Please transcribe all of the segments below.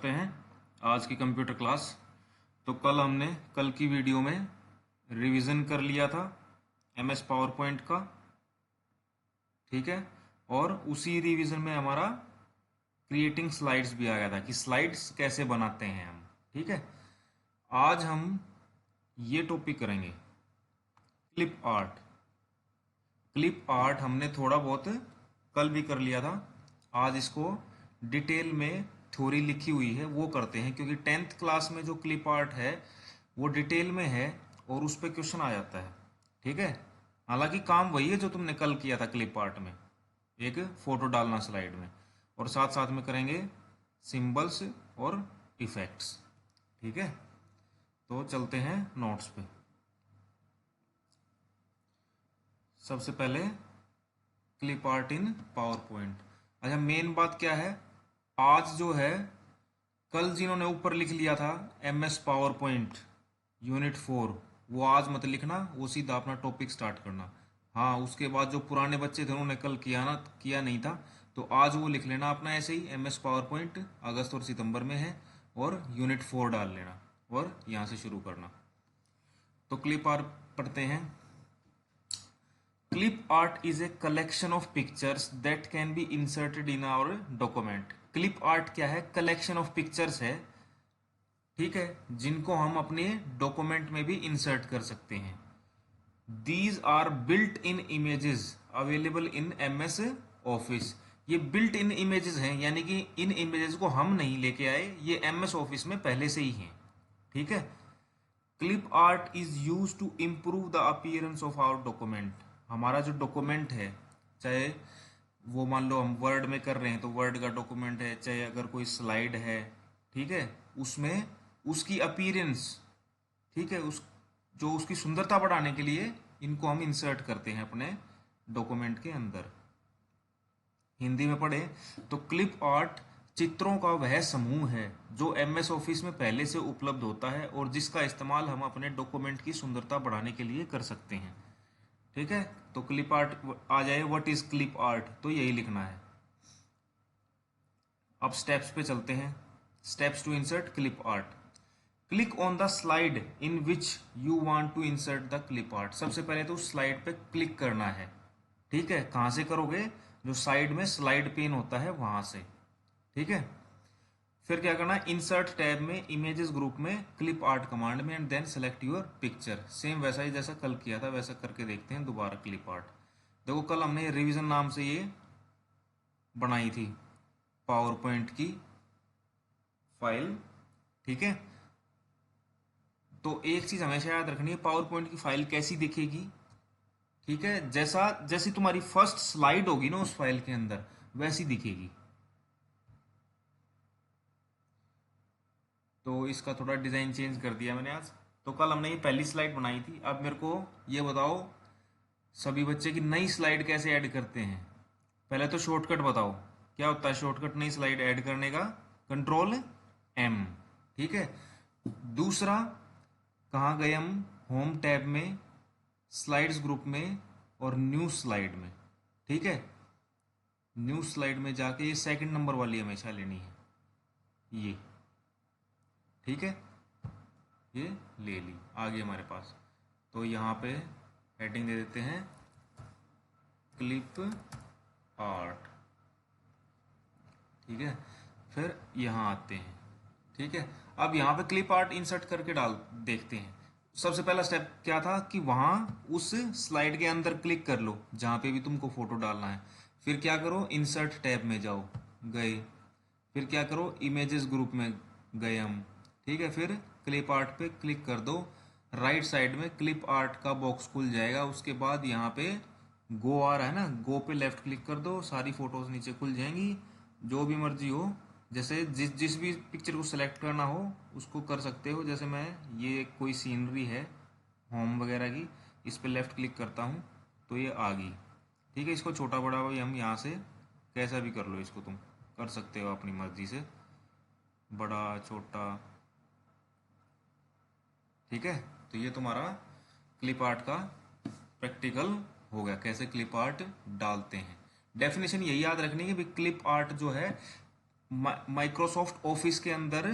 करते हैं आज की कंप्यूटर क्लास। तो कल की वीडियो में रिवीजन कर लिया था एमएस पावर पॉइंट का, ठीक है। और उसी रिवीजन में हमारा क्रिएटिंग स्लाइड्स भी आ गया था कि स्लाइड्स कैसे बनाते हैं हम, ठीक है। आज हम ये टॉपिक करेंगे क्लिप आर्ट। क्लिप आर्ट हमने थोड़ा बहुत कल भी कर लिया था। आज इसको डिटेल में थ्योरी लिखी हुई है वो करते हैं, क्योंकि 10th क्लास में जो क्लिप आर्ट है वो डिटेल में है और उस पर क्वेश्चन आ जाता है, ठीक है। हालांकि काम वही है जो तुमने कल किया था क्लिप आर्ट में, एक फोटो डालना स्लाइड में, और साथ साथ में करेंगे सिंबल्स और इफेक्ट्स, ठीक है। तो चलते हैं नोट्स पे। सबसे पहले clip art in power point. अच्छा, मेन बात क्या है आज जो है, कल जिन्होंने ऊपर लिख लिया था एमएस पावर पॉइंट यूनिट 4, वो आज मत लिखना, वो सीधा अपना टॉपिक स्टार्ट करना। हाँ, उसके बाद जो पुराने बच्चे थे उन्होंने कल किया नहीं था, तो आज वो लिख लेना अपना ऐसे ही, एमएस पावर पॉइंट अगस्त और सितंबर में है, और यूनिट 4 डाल लेना और यहाँ से शुरू करना। तो क्लिप आर्ट पढ़ते हैं। Clip art is a collection of pictures that can be inserted in our document. Clip art क्या है? collection of pictures है, ठीक है, जिनको हम अपने डॉक्यूमेंट में भी इंसर्ट कर सकते हैं। These are built-in images available in MS Office. ये built in images हैं, यानी कि इन images को हम नहीं लेके आए, ये MS Office में पहले से ही हैं, ठीक है। Clip art is used to improve the appearance of our document. हमारा जो डॉक्यूमेंट है, चाहे वो मान लो हम वर्ड में कर रहे हैं तो वर्ड का डॉक्यूमेंट है, चाहे अगर कोई स्लाइड है, ठीक है, उसमें उसकी अपीयरेंस, ठीक है, उसकी सुंदरता बढ़ाने के लिए इनको हम इंसर्ट करते हैं अपने डॉक्यूमेंट के अंदर। हिंदी में पढ़े तो क्लिप आर्ट चित्रों का वह समूह है जो एमएस ऑफिस में पहले से उपलब्ध होता है और जिसका इस्तेमाल हम अपने डॉक्यूमेंट की सुंदरता बढ़ाने के लिए कर सकते हैं, ठीक है। तो क्लिप आर्ट आ जाए, व्हाट इज क्लिप आर्ट, तो यही लिखना है। अब स्टेप्स पे चलते हैं। Steps to insert clip art. Click on the slide in which you want to insert the clip art. सबसे पहले तो उस स्लाइड पे क्लिक करना है, ठीक है। कहां से करोगे? जो साइड में स्लाइड पेन होता है वहां से, ठीक है। फिर क्या करना है? इंसर्ट टैब में इमेजेस ग्रुप में क्लिप आर्ट कमांड में and then select your picture. Same वैसा ही जैसा कल किया था वैसा करके देखते हैं दोबारा क्लिप आर्ट। देखो कल हमने रिवीजन नाम से ये बनाई थी पावर पॉइंट की फाइल, ठीक है। तो एक चीज हमेशा याद रखनी है, पावर पॉइंट की फाइल कैसी दिखेगी, ठीक है, जैसी तुम्हारी फर्स्ट स्लाइड होगी ना उस फाइल के अंदर वैसी दिखेगी। तो इसका थोड़ा डिज़ाइन चेंज कर दिया मैंने आज। तो कल हमने ये पहली स्लाइड बनाई थी। अब मेरे को ये बताओ सभी बच्चे की नई स्लाइड कैसे ऐड करते हैं। पहले तो शॉर्टकट बताओ क्या होता है शॉर्टकट नई स्लाइड ऐड करने का? कंट्रोल M, ठीक है। दूसरा, कहाँ गए हम? होम टैब में, स्लाइड्स ग्रुप में और न्यू स्लाइड में, ठीक है। न्यू स्लाइड में जाके ये सेकंड नंबर वाली हमेशा लेनी है, ये, ठीक है। ये ले ली, आ गई हमारे पास। तो यहाँ पे हेडिंग दे देते हैं क्लिप आर्ट, ठीक है। फिर यहाँ आते हैं, ठीक है। अब यहाँ पे क्लिप आर्ट इंसर्ट करके डाल देखते हैं। सबसे पहला स्टेप क्या था कि वहाँ उस स्लाइड के अंदर क्लिक कर लो जहाँ पे भी तुमको फोटो डालना है। फिर क्या करो? इंसर्ट टैब में जाओ, गए। फिर क्या करो? इमेजेस ग्रुप में गए हम, ठीक है। फिर क्लिप आर्ट पे क्लिक कर दो, राइट साइड में क्लिप आर्ट का बॉक्स खुल जाएगा। उसके बाद यहाँ पे गो आ रहा है ना, गो पे लेफ्ट क्लिक कर दो, सारी फोटोज नीचे खुल जाएंगी, जो भी मर्जी हो, जैसे जिस भी पिक्चर को सिलेक्ट करना हो उसको कर सकते हो। जैसे मैं ये कोई सीनरी है होम वगैरह की, इस पे लेफ्ट क्लिक करता हूँ तो ये आ गई, ठीक है। इसको छोटा बड़ा भी हम यहाँ से कैसा भी कर लो, इसको तुम कर सकते हो अपनी मर्जी से, बड़ा छोटा, ठीक है। तो ये तुम्हारा क्लिप आर्ट का प्रैक्टिकल हो गया, कैसे क्लिप आर्ट डालते हैं। डेफिनेशन यही याद रखनी है कि क्लिप आर्ट जो है माइक्रोसॉफ्ट ऑफिस के अंदर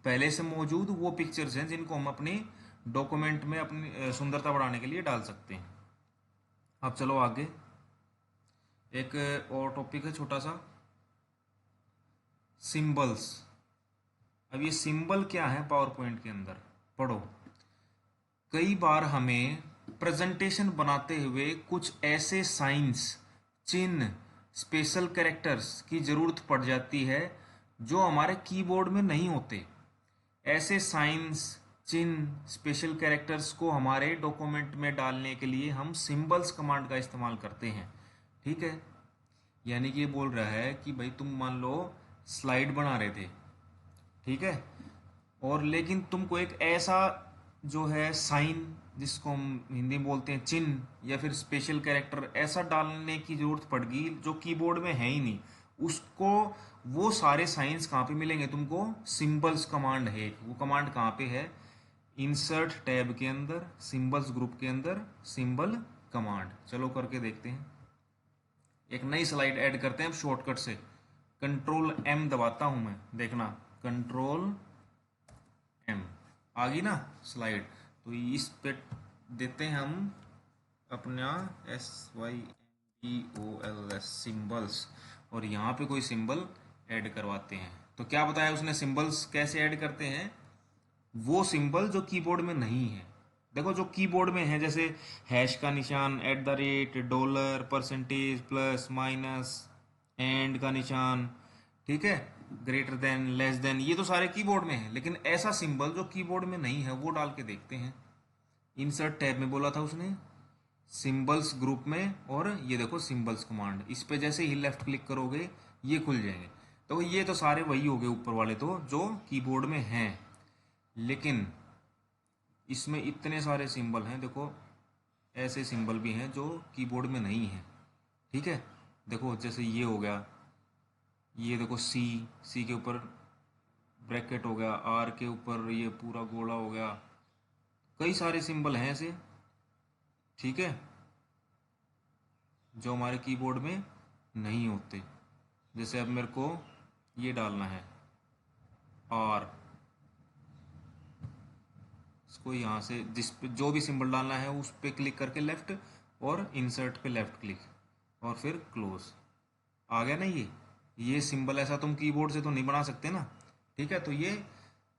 पहले से मौजूद वो पिक्चर्स हैं जिनको हम अपने डॉक्यूमेंट में अपनी सुंदरता बढ़ाने के लिए डाल सकते हैं। अब चलो आगे, एक और टॉपिक है छोटा सा, सिंबल्स। अब ये सिंबल क्या है पावर पॉइंट के अंदर, पढ़ो। कई बार हमें प्रेजेंटेशन बनाते हुए कुछ ऐसे साइंस, चिन्ह, स्पेशल कैरेक्टर्स की ज़रूरत पड़ जाती है जो हमारे कीबोर्ड में नहीं होते। ऐसे साइंस, चिन्ह, स्पेशल कैरेक्टर्स को हमारे डॉक्यूमेंट में डालने के लिए हम सिंबल्स कमांड का इस्तेमाल करते हैं। ठीक है, यानी कि ये बोल रहा है कि भाई तुम मान लो स्लाइड बना रहे थे, ठीक है, और लेकिन तुमको एक ऐसा जो है साइन, जिसको हम हिंदी में बोलते हैं चिन्ह या फिर स्पेशल कैरेक्टर, ऐसा डालने की जरूरत पड़गी जो कीबोर्ड में है ही नहीं। उसको, वो सारे साइंस कहाँ पे मिलेंगे तुमको? सिंबल्स कमांड है। वो कमांड कहाँ पे है? इंसर्ट टैब के अंदर, सिंबल्स ग्रुप के अंदर सिंबल कमांड। चलो करके देखते हैं। एक नई स्लाइड ऐड करते हैं अब शॉर्टकट से। कंट्रोल एम दबाता हूं मैं, देखना, कंट्रोल एम आ गई ना स्लाइड। तो इस पे देते हैं हम अपना SYMBOLS सिंबल्स, और यहाँ पे कोई सिंबल ऐड करवाते हैं। तो क्या बताया उसने, सिंबल्स कैसे ऐड करते हैं? वो सिंबल जो कीबोर्ड में नहीं है। देखो जो कीबोर्ड में है, जैसे हैश का निशान, at the rate, dollar, percentage, plus minus, and का निशान, ठीक है, ग्रेटर देन, लेस देन, ये तो सारे कीबोर्ड में है। लेकिन ऐसा सिंबल जो कीबोर्ड में नहीं है वो डाल के देखते हैं। इंसर्ट टैब में बोला था उसने, सिंबल्स ग्रुप में, और ये देखो सिंबल्स कमांड, इस पे जैसे ही लेफ्ट क्लिक करोगे ये खुल जाएंगे। तो ये तो सारे वही हो गए ऊपर वाले तो जो कीबोर्ड में हैं, लेकिन इसमें इतने सारे सिंबल हैं। देखो ऐसे सिंबल भी हैं जो कीबोर्ड में नहीं है। ठीक है, देखो जैसे ये हो गया, ये देखो सी, सी के ऊपर ब्रैकेट हो गया, आर के ऊपर ये पूरा गोला हो गया, कई सारे सिंबल हैं ऐसे, ठीक है, जो हमारे कीबोर्ड में नहीं होते। जैसे अब मेरे को ये डालना है आर, इसको यहाँ से जिस पे जो भी सिंबल डालना है उस पे क्लिक करके लेफ्ट, और इंसर्ट पे लेफ्ट क्लिक, और फिर क्लोज। आ गया ना ये सिंबल ऐसा तुम कीबोर्ड से तो नहीं बना सकते ना। ठीक है, तो ये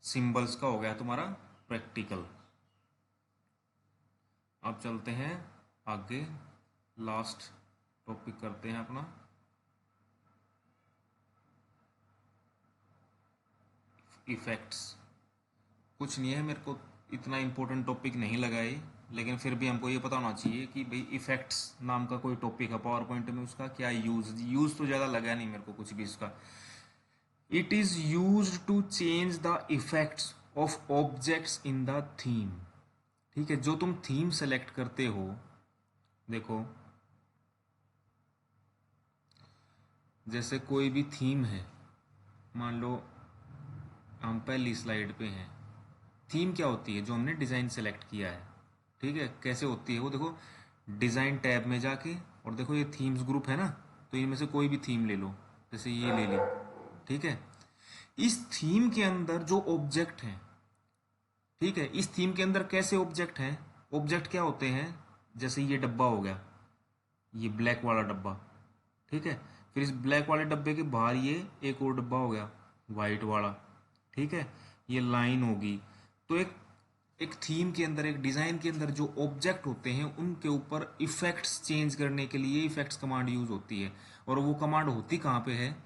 सिंबल्स का हो गया तुम्हारा प्रैक्टिकल। अब चलते हैं आगे, लास्ट टॉपिक करते हैं अपना, इफेक्ट्स। कुछ नहीं है, मेरे को इतना इम्पोर्टेंट टॉपिक नहीं लगा ये, लेकिन फिर भी हमको ये पता होना चाहिए कि भाई इफेक्ट्स नाम का कोई टॉपिक है पावर पॉइंट में, उसका क्या यूज तो ज़्यादा लगा नहीं मेरे को कुछ भी इसका। It is use to change the effects of objects in the theme. ठीक है, जो तुम थीम सेलेक्ट करते हो, देखो जैसे कोई भी थीम है, मान लो हम पहली स्लाइड पे हैं, थीम क्या होती है? जो हमने डिज़ाइन सेलेक्ट किया है। ठीक है, कैसे होती है वो? देखो डिज़ाइन टैब में जाके, और देखो ये थीम्स ग्रुप है ना, तो इनमें से कोई भी थीम ले लो, जैसे ये ले ली। ठीक है, इस थीम के अंदर जो ऑब्जेक्ट हैं, ठीक है, इस थीम के अंदर कैसे ऑब्जेक्ट हैं? ऑब्जेक्ट क्या होते हैं? जैसे ये डब्बा हो गया, ये ब्लैक वाला डब्बा, ठीक है, फिर इस ब्लैक वाले डब्बे के बाहर ये एक और डब्बा हो गया वाइट वाला, ठीक है, ये लाइन होगी। तो एक एक थीम के अंदर, एक डिज़ाइन के अंदर जो ऑब्जेक्ट होते हैं उनके ऊपर इफेक्ट्स चेंज करने के लिए इफेक्ट्स कमांड यूज होती है। और वो कमांड होती कहाँ पे है?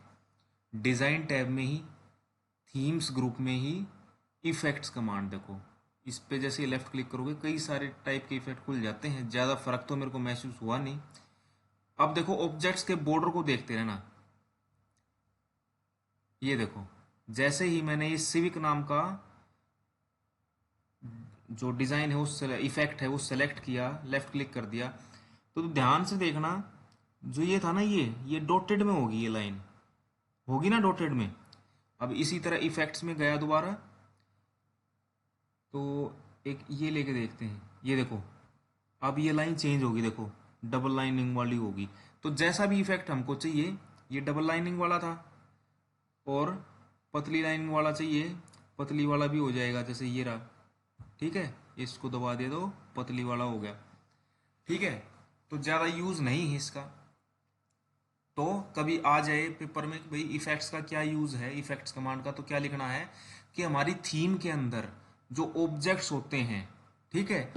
डिज़ाइन टैब में ही, थीम्स ग्रुप में ही इफेक्ट्स कमांड। देखो इस पे जैसे लेफ्ट क्लिक करोगे कई सारे टाइप के इफेक्ट खुल जाते हैं। ज़्यादा फर्क तो मेरे को महसूस हुआ नहीं। अब देखो ऑब्जेक्ट्स के बॉर्डर को देखते रहना। ये देखो जैसे ही मैंने ये सिविक नाम का जो डिज़ाइन है, उस इफेक्ट है, वो सेलेक्ट किया, लेफ्ट क्लिक कर दिया, तो ध्यान से देखना, जो ये था ना, ये डॉटेड में होगी, ये लाइन होगी ना डॉटेड में। अब इसी तरह इफेक्ट्स में गया दोबारा, तो एक ये लेके देखते हैं, ये देखो अब ये लाइन चेंज होगी, देखो डबल लाइनिंग वाली होगी। तो जैसा भी इफेक्ट हमको चाहिए, ये डबल लाइनिंग वाला था, और पतली लाइन वाला चाहिए, पतली वाला भी हो जाएगा, जैसे ये रहा, ठीक है, इसको दबा दे दो, पतली वाला हो गया, ठीक है। तो ज़्यादा यूज़ नहीं है इसका। तो कभी आ जाए पेपर में कि भाई इफेक्ट्स का क्या यूज़ है, इफेक्ट्स कमांड का, तो क्या लिखना है कि हमारी थीम के अंदर जो ऑब्जेक्ट्स होते हैं, ठीक है,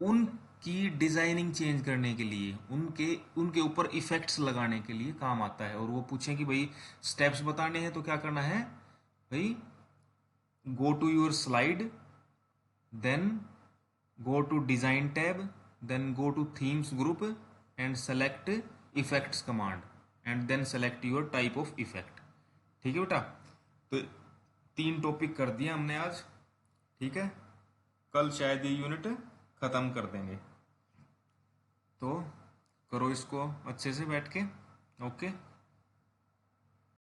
उनकी डिजाइनिंग चेंज करने के लिए, उनके उनके ऊपर इफेक्ट्स लगाने के लिए काम आता है। और वो पूछें कि भाई स्टेप्स बताने हैं तो क्या करना है भाई, go to your slide, then go to design tab, then go to themes group and select effects command and then select your type of effect। ठीक है बेटा, तो 3 टॉपिक कर दिए हमने आज, ठीक है। कल शायद ये यूनिट खत्म कर देंगे, तो करो इसको अच्छे से बैठ के, ओके।